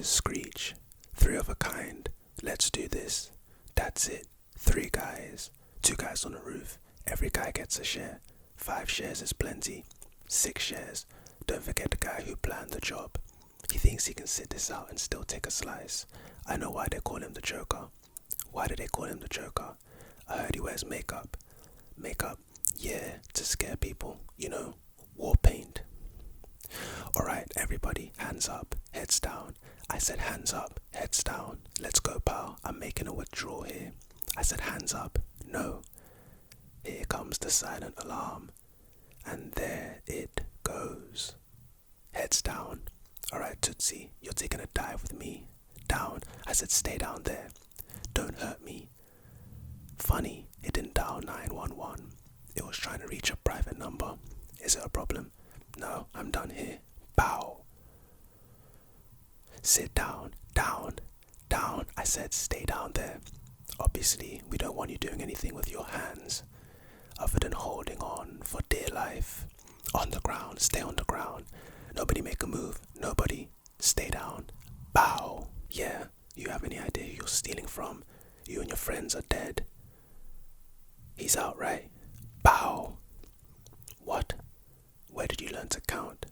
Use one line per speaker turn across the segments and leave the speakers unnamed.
voices screech. 3 of a kind. Let's do this. That's it. 3 guys. 2 guys on the roof. Every guy gets a share. 5 shares is plenty. 6 shares. Don't forget the guy who planned the job. He thinks he can sit this out and still take a slice. I know why they call him the Joker. Why do they call him the Joker? I heard he wears makeup. Makeup? Yeah, to scare people. You know, war paint. Alright, everybody, hands up, heads down. I said hands up, heads down. Let's go, pal. I'm making a withdrawal here. I said hands up. No. Here comes the silent alarm. And there it goes. Heads down. Alright, Tootsie, you're taking a dive with me. Down. I said stay down there. Don't hurt me. Funny, it didn't dial 911. It was trying to reach a private number. Is it a problem? No, I'm done here. Bow. Sit down, down, down. I said stay down there. Obviously, we don't want you doing anything with your hands other than holding on for dear life. On the ground, stay on the ground. Nobody make a move. Nobody. Stay down. Bow. Yeah, you have any idea who you're stealing from? You and your friends are dead. He's out, right? Bow. What? Where did you learn to count?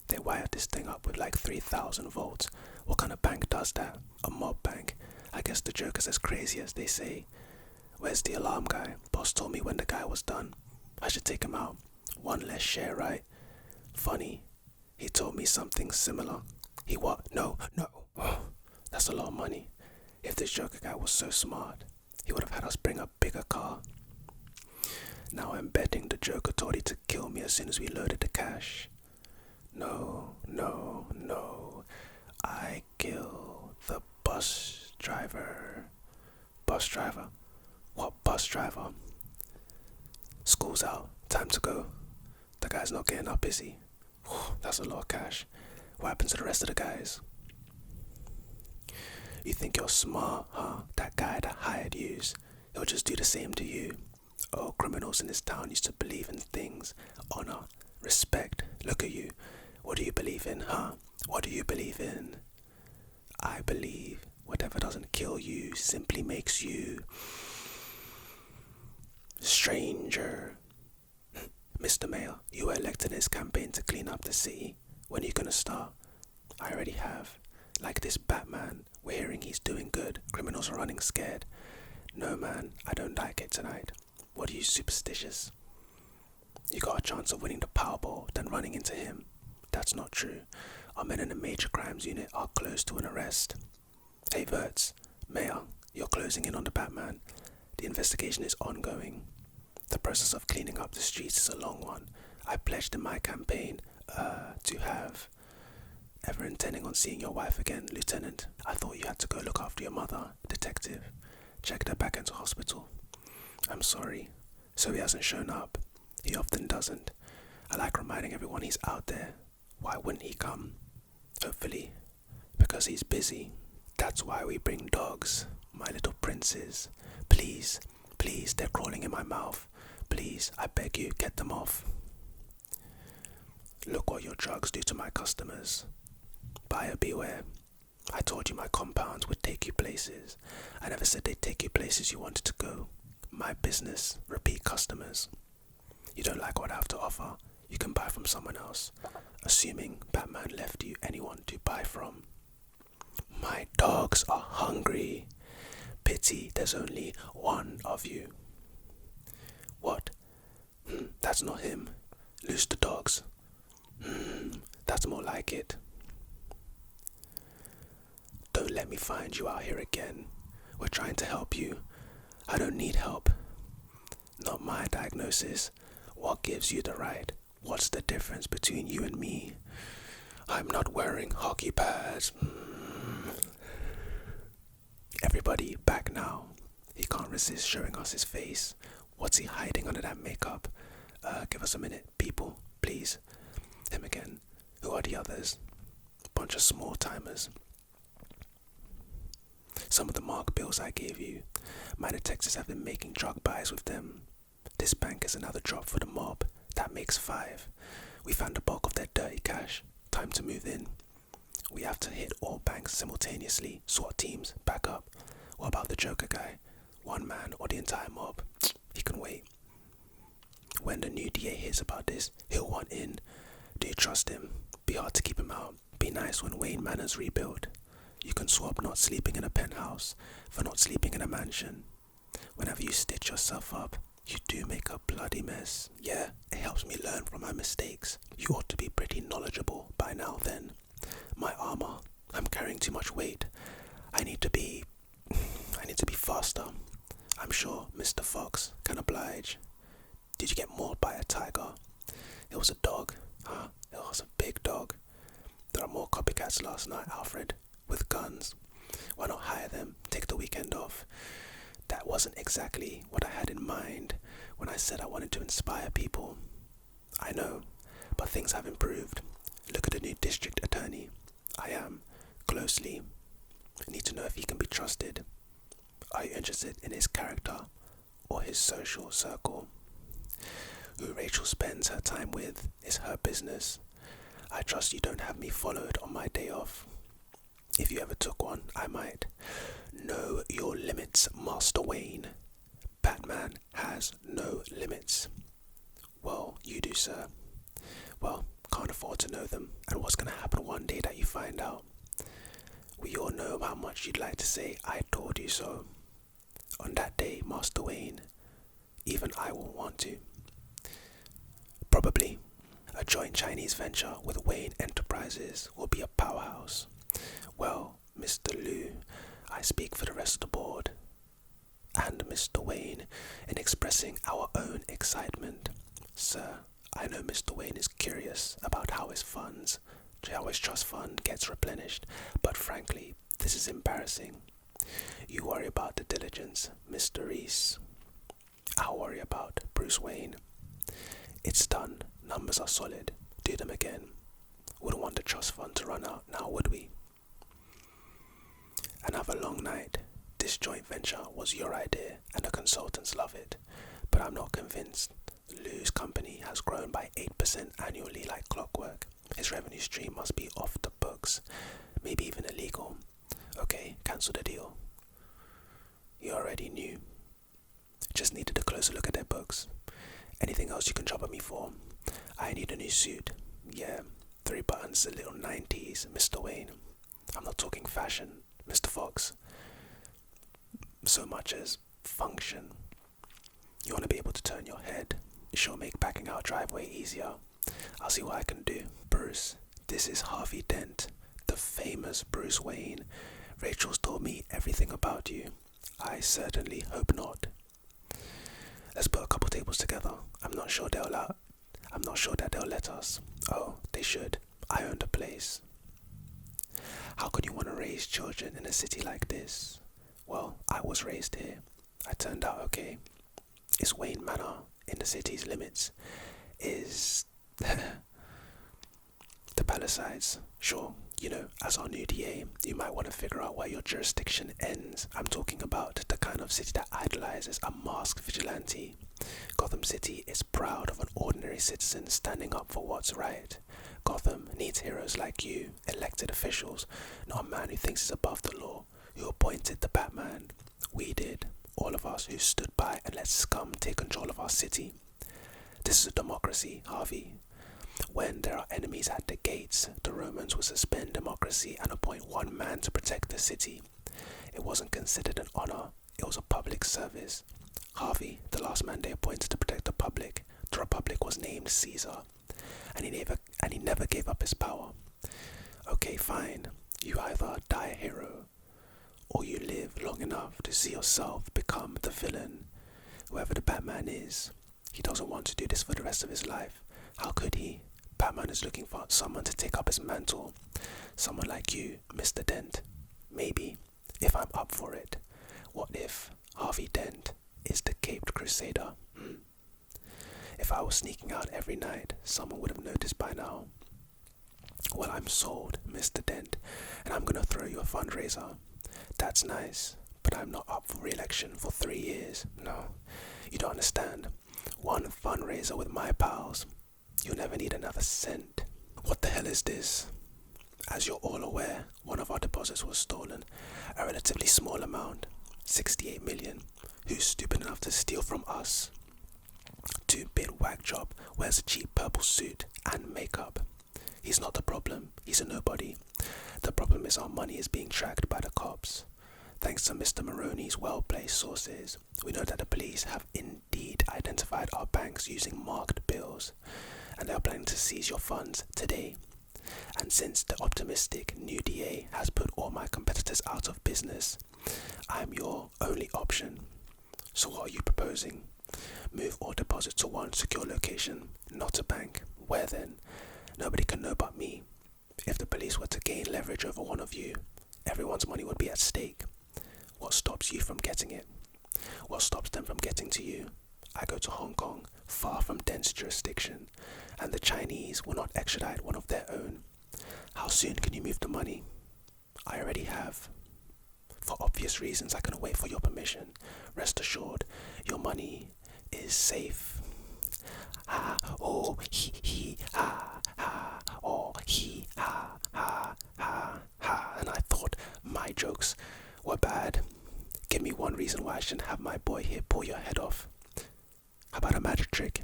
They wired this thing up with like 3,000 volts. What kind of bank does that? A mob bank. I guess the Joker's as crazy as they say. Where's the alarm guy? Boss told me when the guy was done. I should take him out. 1 less share, right? Funny. He told me something similar. He what? No. That's a lot of money. If this Joker guy was so smart, he would have had us bring a bigger car. Now I'm betting the Joker told him to kill me as soon as we loaded the cash. No. I kill the bus driver. Bus driver? What bus driver? School's out. Time to go. The guy's not getting up, is he? That's a lot of cash. What happens to the rest of the guys? You think you're smart, huh? That guy that hired yous, he'll just do the same to you. Oh, criminals in this town used to believe in things. Honor, respect. Look at you. What do you believe in, huh? What do you believe in? I believe whatever doesn't kill you simply makes you stranger. Mr. Mayor, you were elected in this campaign to clean up the city. When are you gonna start? I already have. Like this Batman, we're hearing he's doing good. Criminals are running scared. No man, I don't like it tonight. What are you, superstitious? You got a chance of winning the Powerball, then running into him. That's not true. Our men in the major crimes unit are close to an arrest. Hey Verts, Mayor, you're closing in on the Batman. The investigation is ongoing. The process of cleaning up the streets is a long one. I pledged in my campaign to have. Ever intending on seeing your wife again, Lieutenant? I thought you had to go look after your mother, Detective. Checked her back into hospital. I'm sorry. So he hasn't shown up. He often doesn't. I like reminding everyone he's out there. Why wouldn't he come? Hopefully, because he's busy. That's why we bring dogs, my little princes. Please, they're crawling in my mouth. Please, I beg you, get them off. Look what your drugs do to my customers. Buyer beware. I told you my compounds would take you places. I never said they'd take you places you wanted to go. My business, repeat customers. You don't like what I have to offer, you can buy from someone else. Assuming Batman left you anyone to buy from. My dogs are hungry. Pity there's only one of you. What? That's not him. Loose the dogs. That's more like it. Don't let me find you out here again. We're trying to help you. I don't need help. Not my diagnosis. What gives you the right? What's the difference between you and me? I'm not wearing hockey pads. Everybody, back now. He can't resist showing us his face. What's he hiding under that makeup? Give us a minute, people, please. Him again. Who are the others? Bunch of small timers. Some of the mark bills I gave you. My detectives have been making drug buys with them. This bank is another drop for the mob. That makes 5. We found the bulk of their dirty cash. Time to move in. We have to hit all banks gangs simultaneously, SWAT teams, back up. What about the Joker guy? One man or the entire mob? He can wait. When the new DA hears about this, he'll want in. Do you trust him? Be hard to keep him out. Be nice when Wayne Manor's rebuilt. You can swap not sleeping in a penthouse for not sleeping in a mansion. Whenever you stitch yourself up, you do make a bloody mess. Yeah, it helps me learn from my mistakes. You ought to be pretty knowledgeable by now then. My armor. I'm carrying too much weight. I need to be faster. I'm sure Mr. Fox can oblige. Did you get mauled by a tiger? It was a dog. Huh? It was a big dog. There are more copycats last night, Alfred, with guns. Why not hire them? Take the weekend off. That wasn't exactly what I had in mind when I said I wanted to inspire people. I know, but things have improved. Look at the new district attorney. I am, closely. I need to know if he can be trusted. Are you interested in his character or his social circle? Who Rachel spends her time with is her business. I trust you don't have me followed on my day off. If you ever took one, I might. Know your limits, Master Wayne. Batman has no limits. Well, you do, sir. Well, can't afford to know them, and what's going to happen one day that you find out? We all know how much you'd like to say, I told you so. On that day, Master Wayne, even I won't want to. Probably. A joint Chinese venture with Wayne Enterprises will be a powerhouse. Well, Mr. Liu, I speak for the rest of the board, and Mr. Wayne, in expressing our own excitement. Sir, I know Mr. Wayne is curious about how his trust fund gets replenished, but frankly, this is embarrassing. You worry about the diligence, Mr. Reese. I'll worry about Bruce Wayne. It's done. Numbers are solid. Do them again. Wouldn't want the trust fund to run out now, would we? Another long night. This joint venture was your idea, and the consultants love it. But I'm not convinced. Lou's company has grown by 8% annually like clockwork. His revenue stream must be off the books, maybe even illegal. Okay, cancel the deal. You already knew. Just needed a closer look at their books. Anything else you can trouble me for? I need a new suit. Yeah, 3 buttons, a little 90s, Mr. Wayne. I'm not talking fashion, Mr. Fox. So much as function. You want to be able to turn your head. Sure make backing out driveway easier. I'll see what I can do. Bruce, this is Harvey Dent, the famous Bruce Wayne. Rachel's told me everything about you. I certainly hope not. Let's put a couple tables together. I'm not sure that they'll let us. Oh, they should. I owned a place. How could you want to raise children in a city like this? Well, I was raised here. I turned out okay. Is Wayne Manor in the city's limits? Is the Palisades? Sure. You know, as our new DA, you might want to figure out where your jurisdiction ends. I'm talking about the kind of city that idolizes a masked vigilante. Gotham City is proud of an ordinary citizen standing up for what's right. Gotham needs heroes like you, elected officials, not a man who thinks he's above the law, who appointed the Batman. We did, all of us who stood by and let scum take control of our city. This is a democracy, Harvey. When there are enemies at the gates, the Romans would suspend democracy and appoint one man to protect the city. It wasn't considered an honor, it was a public service. Harvey, the last man they appointed to protect the public, the Republic was named Caesar, and he never gave up his power. Okay, fine. You either die a hero, or you live long enough to see yourself become the villain. Whoever the Batman is, he doesn't want to do this for the rest of his life. How could he? Batman is looking for someone to take up his mantle. Someone like you, Mr. Dent. Maybe, if I'm up for it. What if Harvey Dent is the Caped Crusader? If I was sneaking out every night, someone would have noticed by now. Well, I'm sold, Mr. Dent, and I'm gonna throw you a fundraiser. That's nice, but I'm not up for re-election for 3 years. No, you don't understand. One fundraiser with my pals. You'll never need another cent. What the hell is this? As you're all aware, one of our deposits was stolen, a relatively small amount, 68 million. Who's stupid enough to steal from us? Two-bit whack job wears a cheap purple suit and makeup. He's not the problem, he's a nobody. The problem is our money is being tracked by the cops. Thanks to Mr. Maroney's well-placed sources, we know that the police have indeed identified our banks using marked bills, and they are planning to seize your funds today. And since the optimistic new DA has put all my competitors out of business, I'm your only option. So what are you proposing? Move all deposits to one secure location, not a bank. Where then? Nobody can know but me. If the police were to gain leverage over one of you, everyone's money would be at stake. What stops you from getting it? What stops them from getting to you? I go to Hong Kong, far from dense jurisdiction, and the Chinese will not extradite one of their own. How soon can you move the money? I already have. For obvious reasons, I cannot wait for your permission. Rest assured, your money is safe. Ha, oh, he, ha, ha, oh, he, ha, ha, ha, ha. And I thought my jokes were bad. Give me one reason why I shouldn't have my boy here pull your head off. How about a magic trick?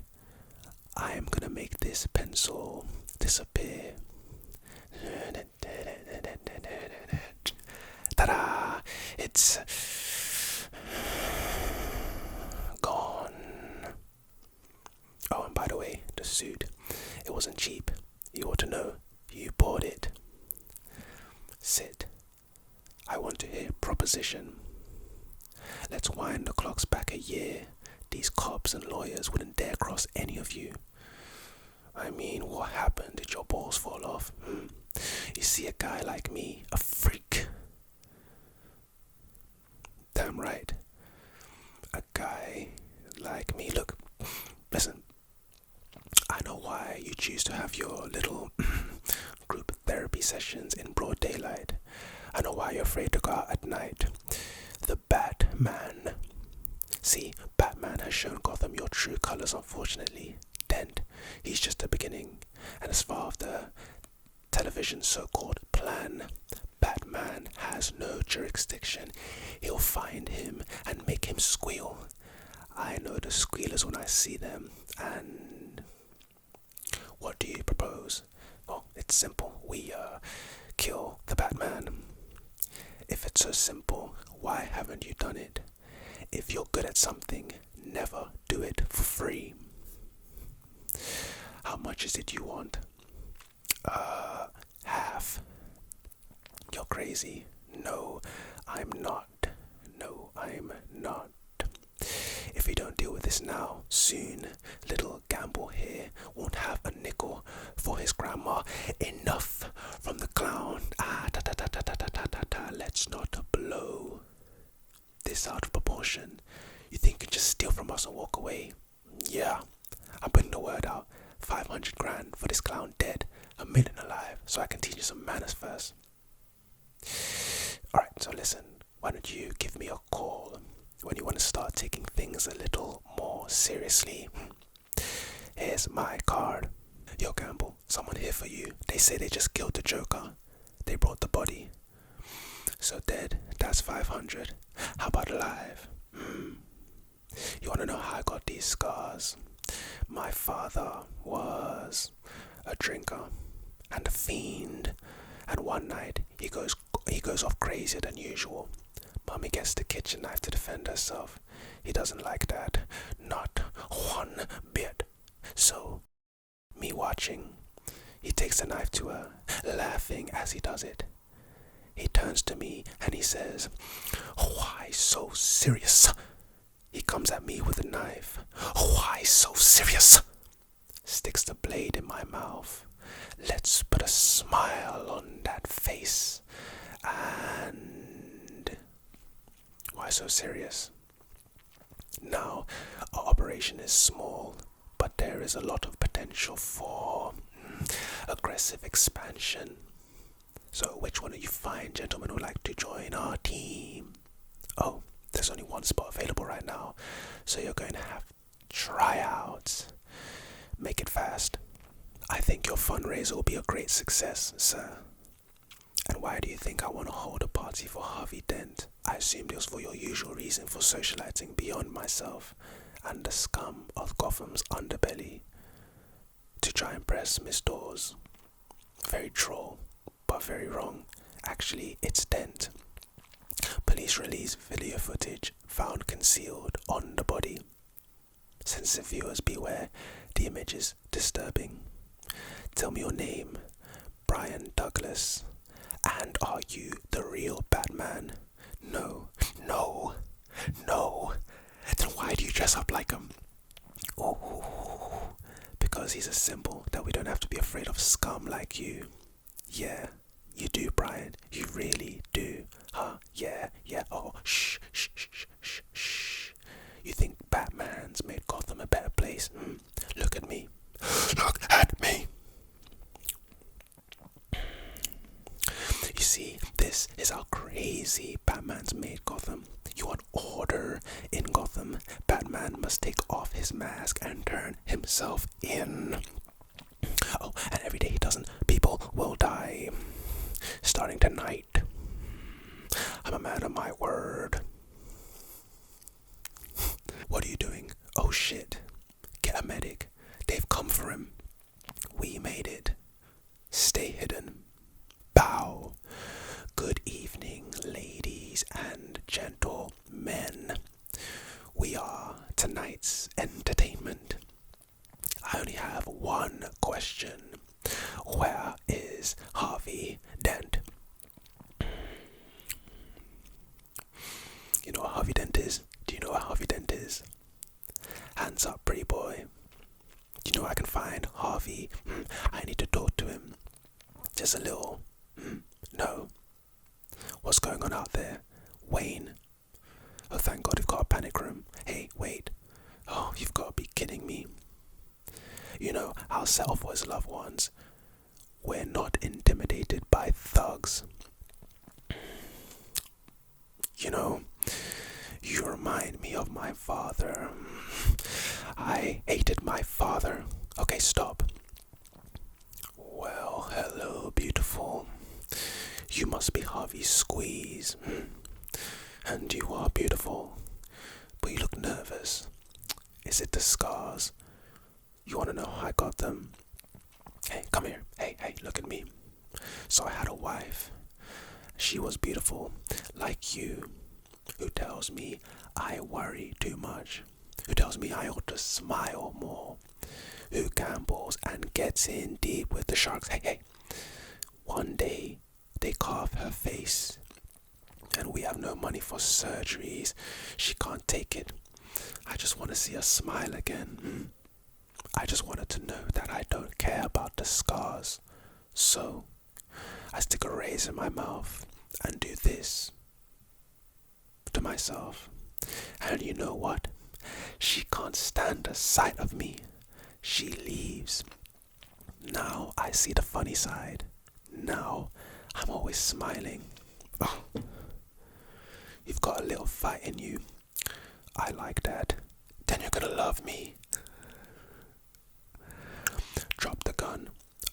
I am gonna make this pencil disappear. Ta-da! It's gone. Oh, and by the way, the suit, it wasn't cheap. You ought to know. You bought it. Sit. I want to hear proposition. Let's wind the clocks back a year. These cops and lawyers wouldn't dare cross any of you. I mean, what happened? Did your balls fall off? You see a guy like me, a freak. Damn right. A guy like me. Look, listen. I know why you choose to have your little group therapy sessions in broad daylight. I know why you're afraid to go out at night. The Batman. See, Batman has shown Gotham your true colors, unfortunately. Dent, he's just the beginning. And as far as the television's so-called plan, Batman has no jurisdiction. He'll find him and make him squeal. I know the squealers when I see them. And what do you propose? Well, it's simple. We kill the Batman. If it's so simple, why haven't you done it? If you're good at something, never do it for free. How much is it you want? Half. You're crazy. No, I'm not. No, I'm not. If we don't deal with this now, soon, little Gamble here won't have a nickel for his grandma. Enough from the clown. Let's not blow this out of proportion. You think you can just steal from us and walk away? Yeah, I'm putting the word out. 500 grand for this clown dead, 1 million alive, so I can teach you some manners first. Alright, so listen, why don't you give me a call when you want to start taking things a little more seriously. Here's my card. Yo, Gamble, someone here for you. They say they just killed the Joker. They brought the body. So dead, that's 500. How about alive? You want to know how I got these scars? My father was a drinker and a fiend, and one night he goes off crazier than usual. Mommy gets the kitchen knife to defend herself. He doesn't like that, not one bit. So, me watching, he takes the knife to her, laughing as he does it. He turns to me and he says, "Why so serious?" He comes at me with a knife. "Why so serious?" Sticks the blade in my mouth. Let's put a smile on that face. And why so serious? Now, our operation is small, but there is a lot of potential for aggressive expansion. So which one of you fine gentlemen would like to join our team? Oh, there's only one spot available right now, so you're going to have tryouts. Make it fast. I think your fundraiser will be a great success, sir. Why do you think I want to hold a party for Harvey Dent? I assumed it was for your usual reason for socializing beyond myself and the scum of Gotham's underbelly. To try and impress Miss Dawes. Very troll, but very wrong. Actually, it's Dent. Police release video footage found concealed on the body. Sensitive viewers beware, the image is disturbing. Tell me your name, Brian Douglas. And are you the real Batman? No. Then why do you dress up like him? Oh, because he's a symbol that we don't have to be afraid of scum like you. Yeah, you do, Brian. You really do. Huh? Yeah. Oh, shh. You think Batman's made Gotham a better place? Look at me. Look at me. You see, this is how crazy Batman's made Gotham. You want order in Gotham? Batman must take off his mask and turn himself in. Oh, and every day he doesn't, people will die. Starting tonight. I'm a man of my word. What are you doing? Oh shit. Get a medic. They've come for him. We made it. Stay hidden. Bow. Good evening, ladies and gentlemen. We are tonight's entertainment. I only have one question. Where is Harvey Dent? You know what Harvey Dent is? Do you know what Harvey Dent is? Hands up, pretty boy. Do you know where I can find Harvey? I need to talk to him. Just a little. No. What's going on out there? Wayne. Oh, thank God we've got a panic room. Hey, wait. Oh, you've got to be kidding me. You know, our self-voiced loved ones, we're not intimidated by thugs. You know, you remind me of my father. I hated my father. Okay, stop. Well, hello, beautiful. You must be Harvey's squeeze. And you are beautiful. But you look nervous. Is it the scars? You want to know how I got them? Hey, come here. Hey, look at me. So I had a wife. She was beautiful, like you, who tells me I worry too much, who tells me I ought to smile more, who gambles and gets in deep with the sharks. Hey. One day, they carve her face, and we have no money for surgeries. She can't take it. I just want to see her smile again. I just wanted to know that I don't care about the scars. So, I stick a razor in my mouth and do this to myself. And you know what? She can't stand the sight of me. She leaves. Now I see the funny side. Now I'm always smiling. Oh, you've got a little fight in you. I like that. Then you're gonna love me. Drop the gun.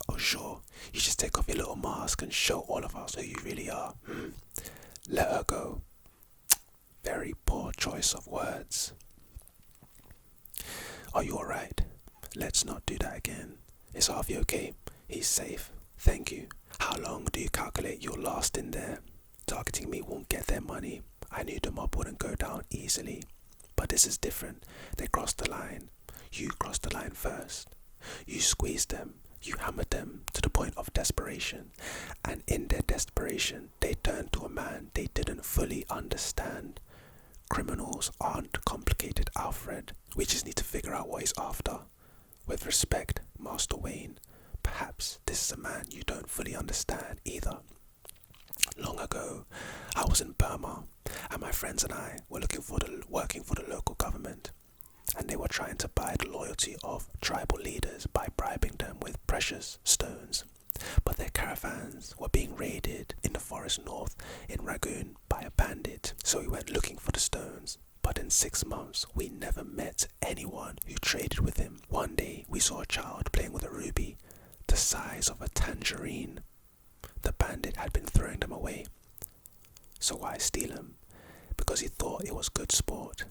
Oh sure, you just take off your little mask and show all of us who you really are. Let her go. Very poor choice of words. Are you alright? Let's not do that again. Is Harvey okay? He's safe. Thank you. How long do you calculate you'll last in there? Targeting me won't get their money. I knew the mob wouldn't go down easily. But this is different. They crossed the line. You crossed the line first. You squeezed them. You hammered them to the point of desperation. And in their desperation, they turned to a man they didn't fully understand. Criminals aren't complicated, Alfred. We just need to figure out what he's after. With respect, Master Wayne, perhaps this is a man you don't fully understand either. Long ago, I was in Burma, and my friends and I were working for the local government, and they were trying to buy the loyalty of tribal leaders by bribing them with precious stones. But their caravans were being raided in the forest north in Rangoon by a bandit, so we went looking for the stones. But in 6 months, we never met anyone who traded with him. One day, we saw a child playing with a ruby, the size of a tangerine. the bandit had been throwing them away. So why steal them? Because he thought it was good sport.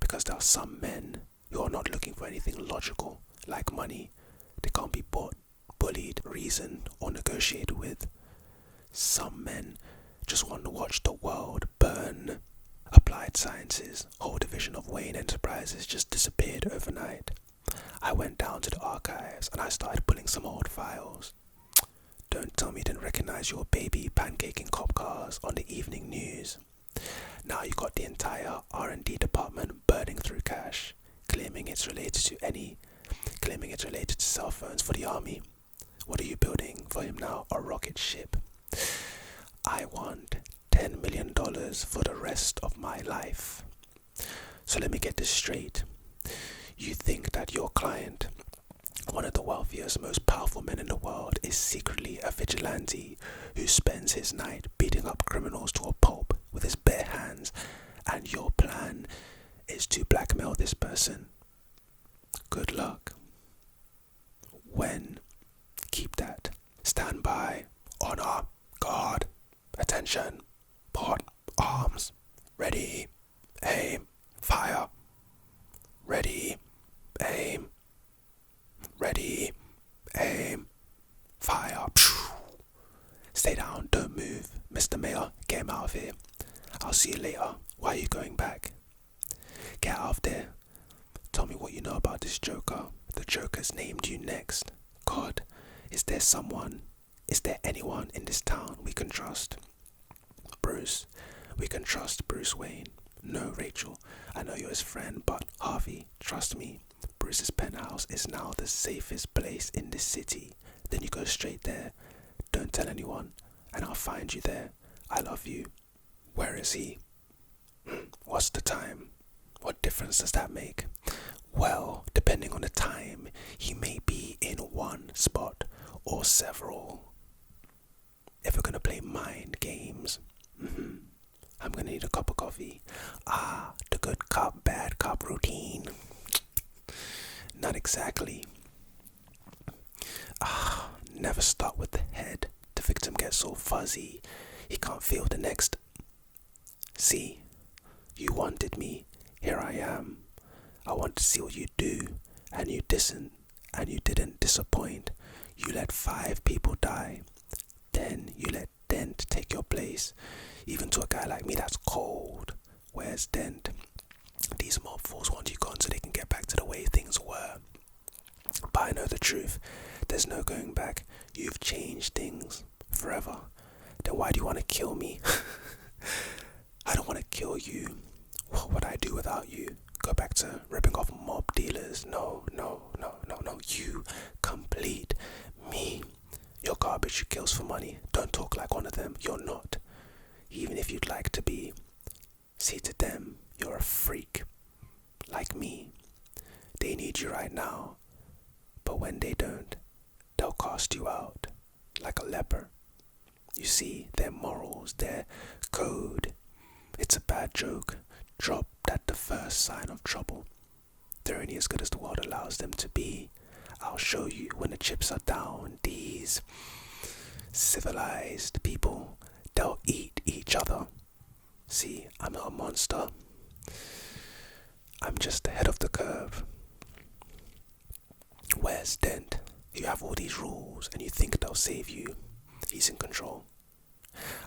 Because there are some men who are not looking for anything logical, like money. They can't be bought, bullied, reasoned, or negotiated with. Some men just want to watch the world burn. Applied Sciences, whole division of Wayne Enterprises, just disappeared overnight. I went down to the archives and I started pulling some old files. Don't tell me you didn't recognize your baby pancaking cop cars on the evening news. Now you got the entire R&D department burning through cash, claiming it's related to cell phones for the army. What are you building for him now? A rocket ship? I want $10 million for the rest of my life. So let me get this straight. You think that your client, one of the wealthiest, most powerful men in the world, is secretly a vigilante who spends his night beating up criminals to a pulp with his bare hands, and your plan is to blackmail this person? Good luck. When? Keep that. Stand by. Honor. Guard. Attention. Port. Arms. Ready. Aim. Fire. Ready. Aim. Ready. Aim. Fire. Stay down. Don't move. Mr. Mayor, get him out of here. I'll see you later. Why are you going back? Get out of there. Tell me what you know about this Joker. The Joker's named you next. God, is there anyone in this town we can trust? Bruce. We can trust Bruce Wayne. No, Rachel. I know you're his friend, but Harvey, trust me. Bruce's penthouse is now the safest place in this city. Then you go straight there. Don't tell anyone, and I'll find you there. I love you. Where is he? What's the time? What difference does that make? Well, depending on the time, he may be in one spot or several. If we're gonna play mind games, I'm gonna need a cup of coffee. The good cop, bad cop routine. Not exactly. Never start with the head. The victim gets so fuzzy, he can't feel the next. See, you wanted me. Here I am. I want to see what you do, and you didn't disappoint. You let 5 people die. Then you let Dent take your place. Even to a guy like me that's cold. Where's Dent? These mob fools want you gone so they can get back to the way things were. But I know the truth. There's no going back. You've changed things forever. Then why do you want to kill me? I don't want to kill you. What would I do without you? Go back to ripping off mob dealers? No. You complete me. You're garbage who kills for money. Don't talk like one of them. You're not. Even if you'd like to be. See, to them, you're a freak. Like me. They need you right now. But when they don't, they'll cast you out. Like a leper. You see, their morals, their code. It's a bad joke. Dropped at the first sign of trouble. They're only as good as the world allows them to be. I'll show you when the chips are down. These civilized people, they'll eat each other. See, I'm not a monster. I'm just ahead of the curve. Where's Dent? You have all these rules and you think they'll save you. He's in control.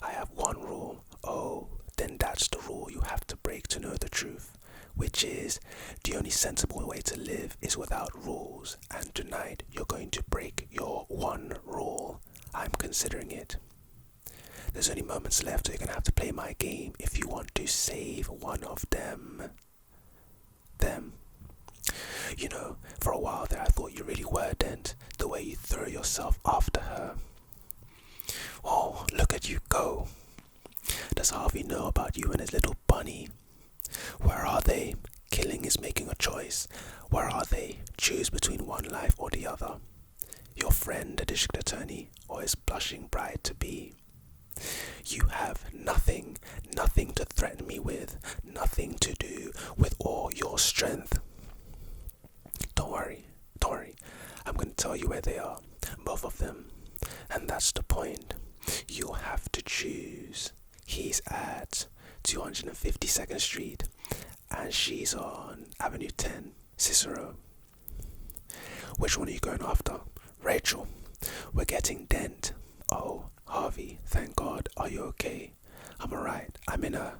I have one rule. Oh, then that's the rule you have to break to know the truth, which is the only sensible way to live is without rules, and tonight you're going to break your one rule. I'm considering it. There's only moments left, so you're going to have to play my game if you want to save one of them. You know, for a while there I thought you really were Dent, the way you throw yourself after her. Oh, look at you go. Does Harvey know about you and his little bunny? Where are they? Killing is making a choice. Where are they? Choose between one life or the other. Your friend, the district attorney, or his blushing bride-to-be. You have nothing to threaten me with, nothing to do with all your strength. Don't worry. I'm going to tell you where they are, both of them. And that's the point. choose. He's at 252nd Street and she's on Avenue 10, Cicero. Which one are you going after? Rachel. We're getting Dent. Oh, Harvey, thank God. Are you okay? I'm alright. I'm in a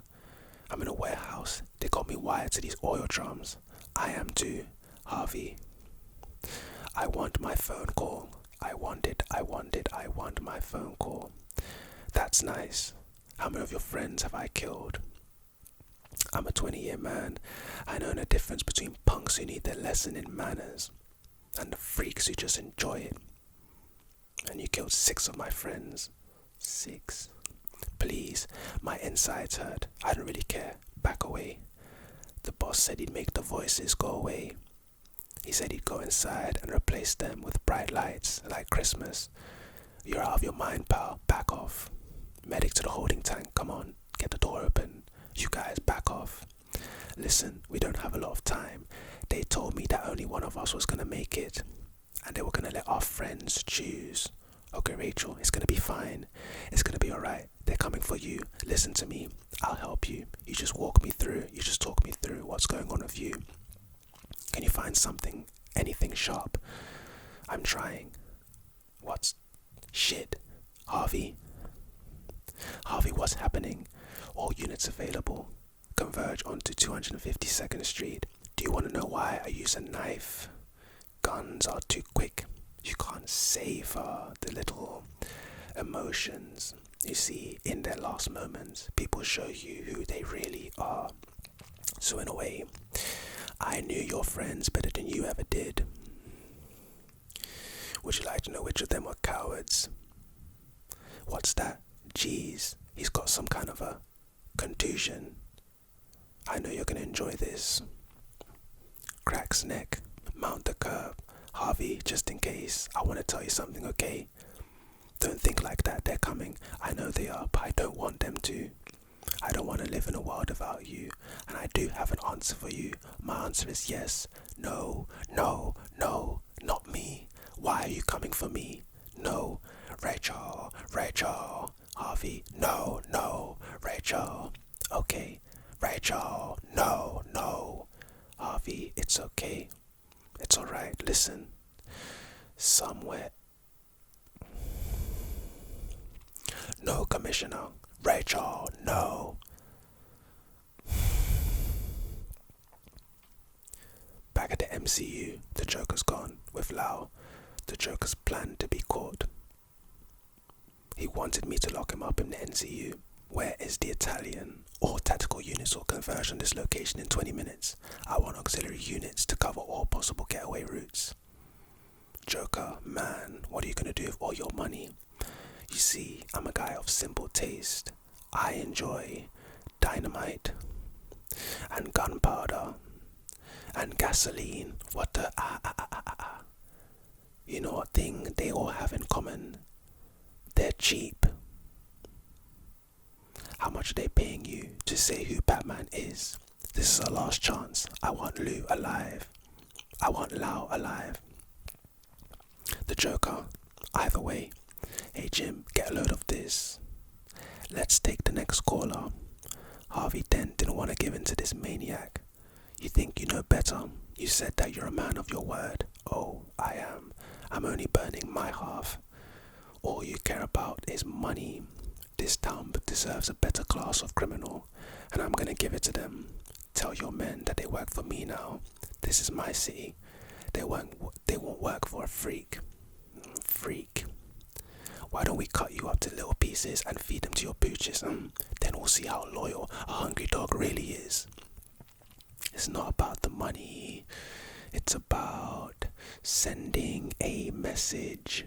warehouse. They got me wired to these oil drums. I am too. Harvey. I want my phone call. I want my phone call. That's nice. How many of your friends have I killed? I'm a 20-year man. I know the difference between punks who need their lesson in manners and the freaks who just enjoy it. And you killed 6 of my friends. 6. Please, my insides hurt. I don't really care. Back away. The boss said he'd make the voices go away. He said he'd go inside and replace them with bright lights like Christmas. You're out of your mind, pal. Back off. Medic to the holding tank. Come on. Get the door open. You guys, back off. Listen, we don't have a lot of time. They told me that only one of us was going to make it. And they were going to let our friends choose. Okay, Rachel, it's going to be fine. It's going to be alright. They're coming for you. Listen to me. I'll help you. You just walk me through. You just talk me through what's going on with you. Can you find something? Anything sharp? I'm trying. What's... Shit. Harvey? Harvey, what's happening? All units available. Converge onto 252nd Street. Do you want to know why I use a knife? Guns are too quick. You can't savor the little emotions. You see, in their last moments, people show you who they really are. So in a way, I knew your friends better than you ever did. Would you like to know which of them were cowards? What's that? Jeez, he's got some kind of a contusion. I know you're going to enjoy this. Crack's neck. Mount the curb. Harvey, just in case, I want to tell you something, okay? Don't think like that. They're coming. I know they are, but I don't want them to. I don't want to live in a world without you. And I do have an answer for you. My answer is yes. No, no, no, not me. Why are you coming for me? No. Rachel, Rachel. Harvey, no, no. Rachel. Okay. Rachel, no, no. Harvey, it's okay. It's alright. Listen. Somewhere. No, Commissioner. Rachel, no. Back at the MCU, the Joker's gone with Lau. The Joker's planned to be caught. He wanted me to lock him up in the NCU. Where is the Italian? All tactical units will converge on this location in 20 minutes. I want auxiliary units to cover all possible getaway routes. Joker, man, what are you going to do with all your money? You see, I'm a guy of simple taste. I enjoy dynamite and gunpowder and gasoline. What the You know what thing they all have in common? They're cheap. How much are they paying you to say who Batman is? This is our last chance. I want Lou alive. I want Lau alive. The Joker, either way. Hey Jim, get a load of this. Let's take the next caller. Harvey Dent didn't want to give in to this maniac. You think you know better? You said that you're a man of your word. Oh, I am. I'm only burning my half. All you care about is money. This town deserves a better class of criminal, and I'm gonna give it to them. Tell your men that they work for me now. This is my city. They won't work for a freak. Freak. Why don't we cut you up to little pieces and feed them to your pooches? Then we'll see how loyal a hungry dog really is. It's not about the money. It's about sending a message.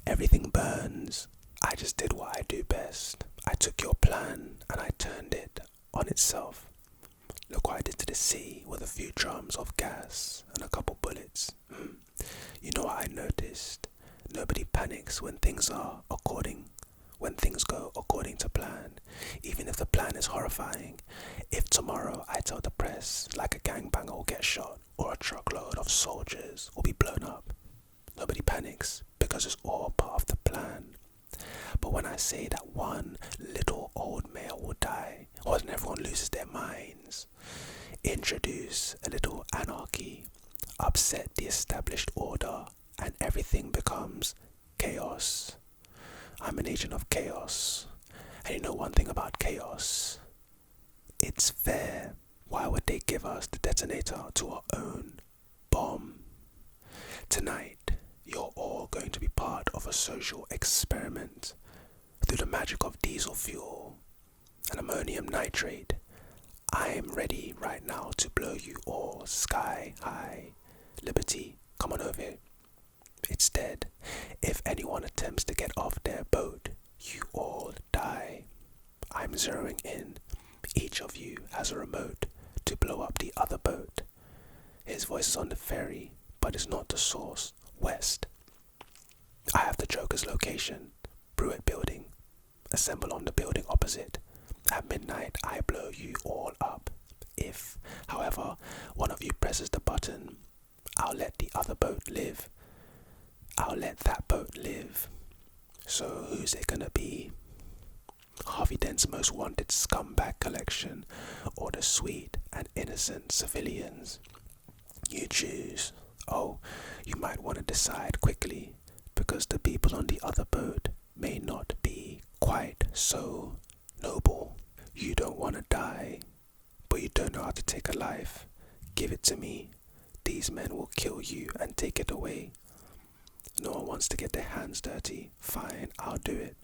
Everything burns. I just did what I do best. I took your plan and I turned it on itself. Look what I did to the city with a few drums of gas and a couple bullets. You know what I noticed? Nobody panics when things go according to plan, even if the plan is horrifying. If tomorrow I tell the press like a gangbanger will get shot or a truckload of soldiers will be blown up, nobody panics because it's all part of the plan. But when I say that one And you know one thing about chaos? It's fair. Why would they give us the detonator to our own bomb? Tonight, you're all going to be part of a social experiment. Through the magic of diesel fuel and ammonium nitrate, I am ready right now to blow you all sky high. Liberty, come on over here. It's dead. If anyone attempts to get off their boat, you all die. I'm zeroing in. Each of you has a remote to blow up the other boat. His voice is on the ferry, but it's not the source, west. I have the Joker's location, Brewitt Building. Assemble on the building opposite. At midnight, I blow you all up. If, however, one of you presses the button, I'll let the other boat live. I'll let that boat live. So who's it gonna be? Harvey Dent's most wanted scumbag collection, or the sweet and innocent civilians? You choose. Oh, you might want to decide quickly, because the people on the other boat may not be quite so noble. You don't want to die, but you don't know how to take a life. Give it to me. These men will kill you and take it away. No one wants to get their hands dirty. Fine, I'll do it.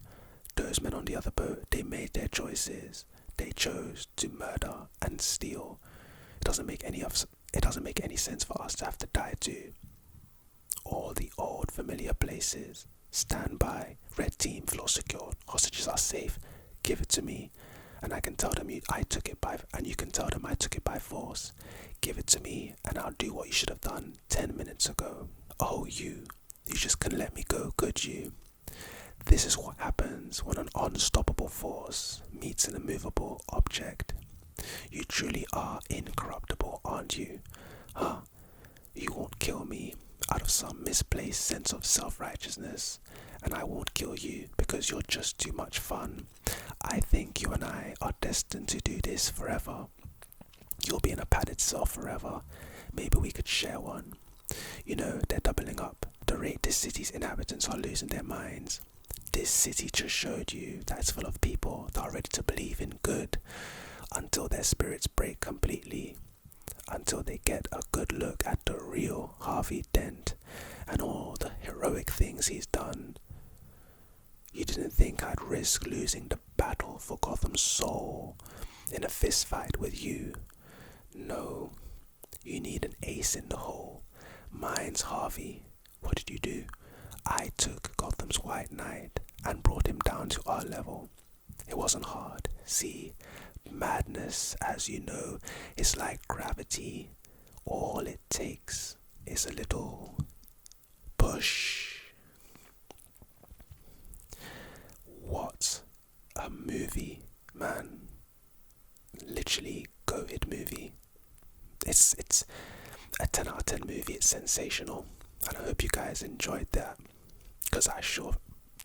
Those men on the other boat, they made their choices. They chose to murder and steal. It doesn't make any sense for us to have to die too. All the old familiar places. Stand by. Red team, floor secured. Hostages are safe. Give it to me, and I can tell them you can tell them I took it by force. Give it to me, and I'll do what you should have done 10 minutes ago. Oh, you just couldn't let me go, could you? This is what happens when an unstoppable force meets an immovable object. You truly are incorruptible, aren't you? Huh? You won't kill me out of some misplaced sense of self-righteousness, and I won't kill you because you're just too much fun. I think you and I are destined to do this forever. You'll be in a padded cell forever. Maybe we could share one. You know, they're doubling up the rate this city's inhabitants are losing their minds. This city just showed you that it's full of people that are ready to believe in good until their spirits break completely, until they get a good look at the real Harvey Dent and all the heroic things he's done. You didn't think I'd risk losing the battle for Gotham's soul in a fist fight with you. No, you need an ace in the hole. Mine's Harvey. What did you do? I took Gotham's White Knight and brought him down to our level. It wasn't hard. See, madness, as you know, is like gravity. All it takes is a little push. What a movie, man. Literally go-hit movie. It's a 10 out of 10 movie. It's sensational, and I hope you guys enjoyed that, because I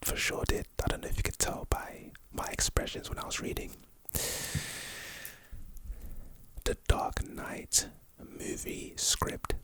for sure did. I don't know if you could tell by my expressions when I was reading. The Dark Knight movie script